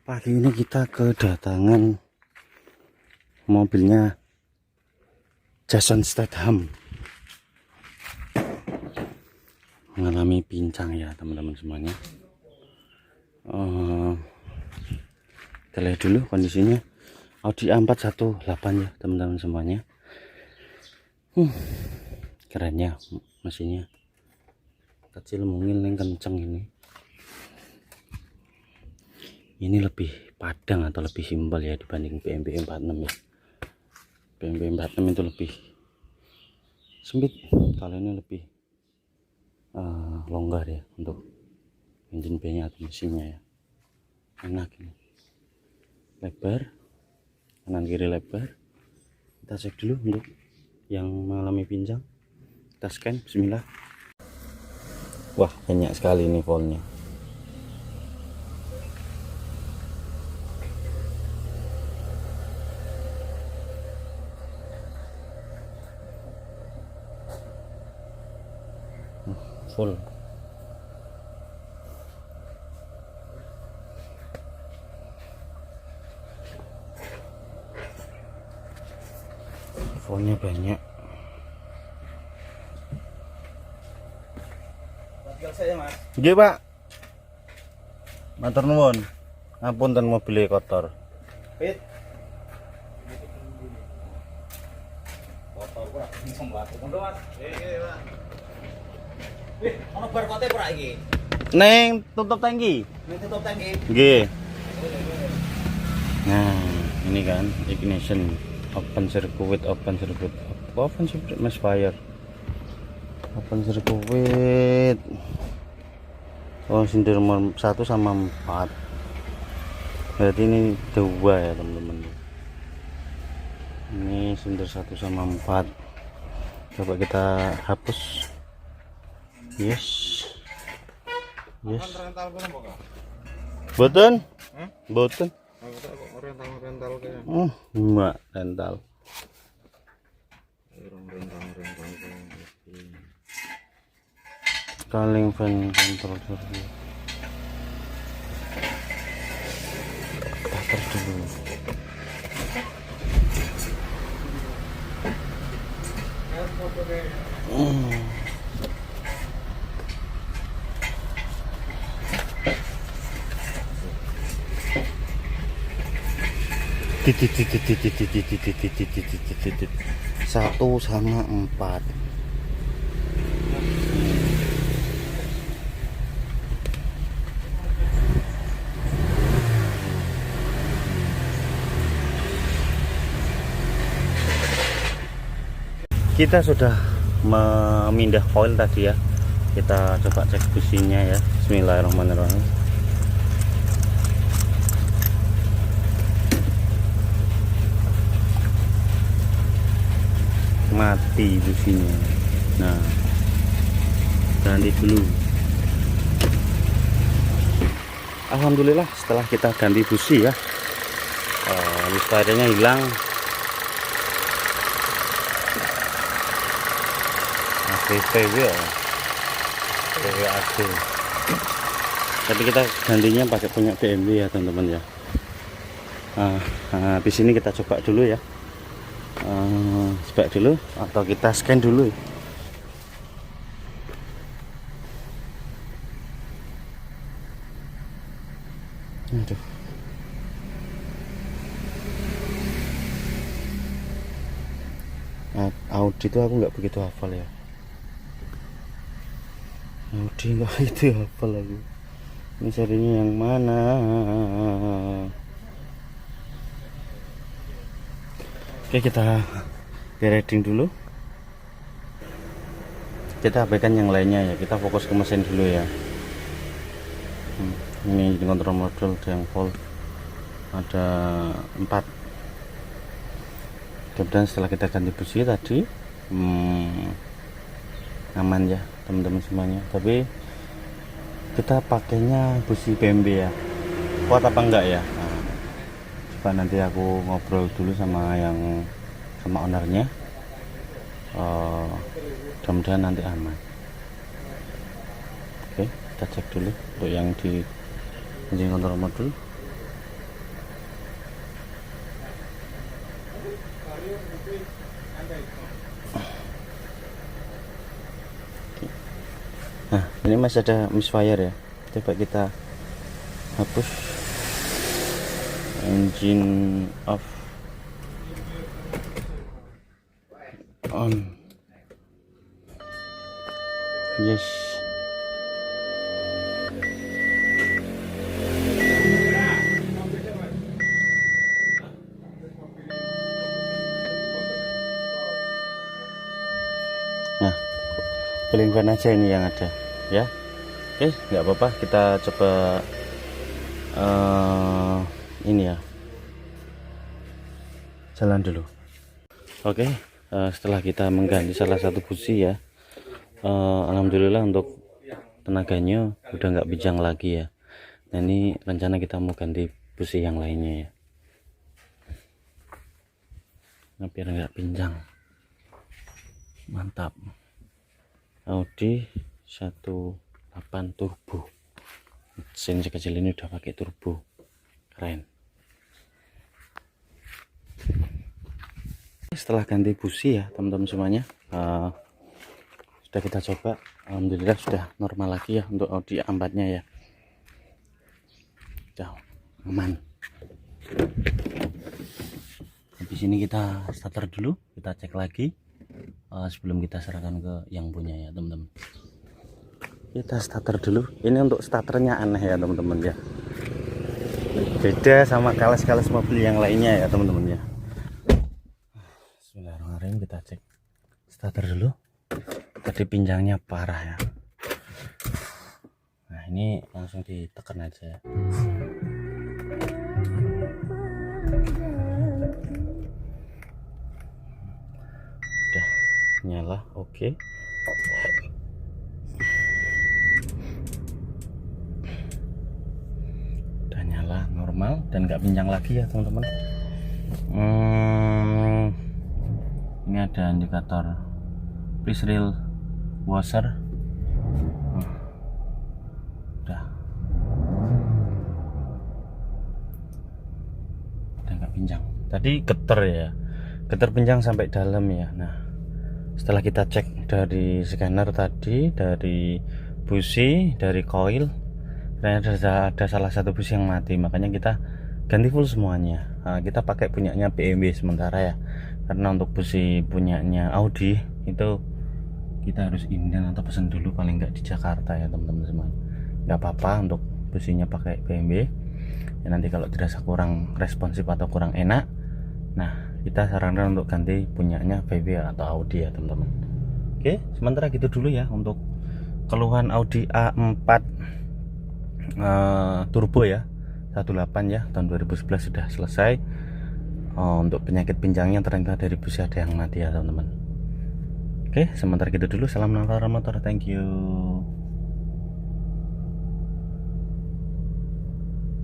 Pagi ini kita kedatangan mobilnya Jason Statham. Mengalami pincang ya teman-teman semuanya. Kita lihat dulu kondisinya. Audi A4 18 ya teman-teman semuanya. Kerennya mesinnya. Kecil mungil yang kenceng ini. Ini lebih padang atau lebih simpel ya dibanding BMW 46 ya. BMW 46 itu lebih sempit, kalau ini lebih longgar ya untuk engine bay nya atau mesinnya ya. Enak ini, lebar, kanan kiri lebar. Kita cek dulu untuk yang mengalami pincang. Kita scan, bismillah. Wah, banyak sekali ini voltnya. Full. Voltnya banyak. Saya mas. Nggih pak. Matur nuwun. Ngapunten mobil kotor. Pit. Kotor kok iso mlaku. Ngono mas. Nggih pak. Wih, ono bar kote ora iki? Neng tutup tangki. Neng tutup tangki. Nggih. Nah, ini kan ignition open circuit misfire. Open circuit. Oh, sindir nomor 1 sama 4. Berarti ini 2 ya, teman-teman. Ini sindir 1 sama 4. Coba kita hapus. Yes. Boten? Boten. Rental kayak. Oh, enggak rental. Calling fan control dulu. Starter dulu. Satu sama 4. Kita sudah memindah koil tadi ya. Kita coba cek businya ya. Bismillahirrahmanirrahim. Mati businya. Nah, ganti dulu. Alhamdulillah setelah kita ganti busi ya, misfiring-nya hilang. VW ya, VWAD. Tapi kita gantinya pakai punya BMW ya teman-teman ya. Habis ini kita coba dulu ya. Coba dulu atau kita scan dulu ya. Aduh. Audi itu aku nggak begitu hafal ya. Audi nggak itu hafal lagi. Ini serinya yang mana? Oke, kita reading dulu. Kita abaikan yang lainnya ya. Kita fokus ke mesin dulu ya. Ini kontrol modul yang volt ada 4. Kemudian setelah kita ganti busi tadi aman ya teman-teman semuanya. Tapi kita pakainya busi BMW ya. Kuat apa enggak ya? Coba nanti aku ngobrol dulu sama ownernya. Mudah-mudahan nanti aman. Oke, kita cek dulu untuk yang di engine control modul. Nah, ini masih ada misfire ya. Coba kita hapus. Engine off, on, yes. Nah, cooling fan aja ini yang ada ya. Oke, nggak apa-apa, kita coba ini ya, jalan dulu. Oke, setelah kita mengganti salah satu busi ya, alhamdulillah untuk tenaganya udah nggak bijang lagi ya. Nah, ini rencana kita mau ganti busi yang lainnya ya, nah, biar nggak pinjang. Mantap, Audi 1.8 turbo, mesin sekecil ini udah pakai turbo, keren. Setelah ganti busi ya teman-teman semuanya, sudah kita coba, alhamdulillah sudah normal lagi ya untuk Audi A4 nya ya, udah aman. Di sini kita starter dulu, kita cek lagi sebelum kita serahkan ke yang punya ya teman-teman. Kita starter dulu. Ini untuk starternya aneh ya teman-teman ya, beda sama kalas-kalas mobil yang lainnya ya teman-teman ya. Bismillahirrahmanirrahim, kita cek starter dulu. Tadi pinjangnya parah ya. Nah, ini langsung ditekan aja ya. Udah nyala, oke. Udah nyala normal dan nggak pinjang lagi ya teman-teman. Ini ada indikator please reel washer. Udah nggak pinjang. Tadi getar ya, getar pinjang sampai dalam ya. Nah, setelah kita cek dari scanner tadi, dari busi, dari coil, ternyata ada salah satu busi yang mati, makanya kita ganti full semuanya. Nah, kita pakai punyanya BMW sementara ya, karena untuk busi punyanya Audi itu kita harus inden atau pesan dulu paling nggak di Jakarta ya teman-teman semua. Nggak apa-apa untuk businya pakai BMW ya, nanti kalau dirasa kurang responsif atau kurang enak, nah kita sarankan untuk ganti punyanya VW atau Audi ya teman-teman. Oke, sementara gitu dulu ya untuk keluhan Audi A4 turbo ya 18 ya tahun 2011 sudah selesai. Untuk penyakit pinjangnya ternyata dari busi ada yang mati ya teman-teman. Oke, sementara gitu dulu. Salam nalar motor, thank you.